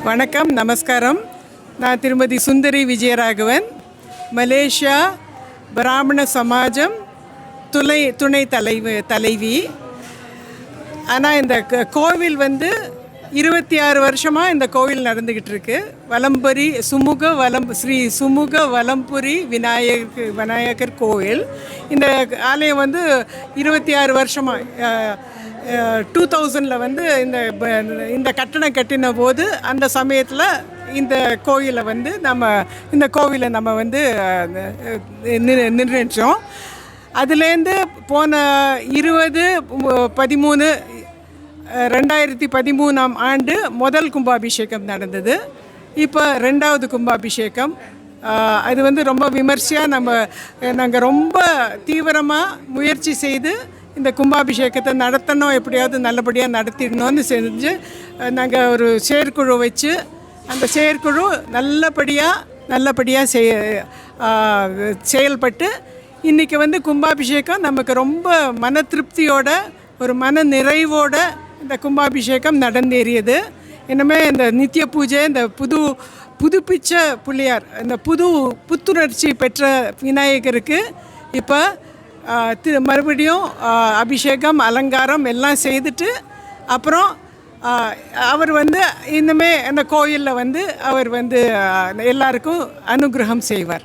வணக்கம், நமஸ்காரம். நான் திருமதி சுந்தரி விஜயராகவன், மலேசியா பிராமண சமாஜம் துணை தலைவி. ஆனால் இந்த கோவில் 26 வருஷமாக இந்த கோவில் நடந்துக்கிட்டு இருக்கு. வலம்புரி ஸ்ரீ சுமுக வலம்புரி விநாயகர் கோவில். இந்த ஆலயம் 26 வருஷமாக 2000 இந்த கட்டணம் கட்டின போது அந்த சமயத்தில் இந்த கோவிலை நம்ம நிர்ணயித்தோம். அதுலேருந்து போன 2013 ஆண்டு முதல் கும்பாபிஷேகம் நடந்தது. இப்போ 2வது கும்பாபிஷேகம். அது ரொம்ப விமர்சையாக நாங்கள் ரொம்ப தீவிரமாக முயற்சி செய்து இந்த கும்பாபிஷேகத்தை நடத்தணும், எப்படியாவது நல்லபடியாக நடத்திடணும்னு செஞ்சு நாங்கள் ஒரு செயற்குழு வச்சு அந்த செயற்குழு நல்லபடியாக செயல்பட்டு இன்றைக்கி கும்பாபிஷேகம் நமக்கு ரொம்ப மன திருப்தியோட ஒரு மன நிறைவோட இந்த கும்பாபிஷேகம் நடந்தேறியது. இனிமேல் இந்த நித்திய பூஜை, இந்த புதுப்பிச்ச பிள்ளையார், இந்த புத்துணர்ச்சி பெற்ற விநாயகருக்கு இப்போ மறுபடியும் அபிஷேகம் அலங்காரம் எல்லாம் செய்துட்டு அப்புறம் அவர் இன்னுமே அந்த கோயிலில் அவர் எல்லாருக்கும் அனுகிரகம் செய்வார்.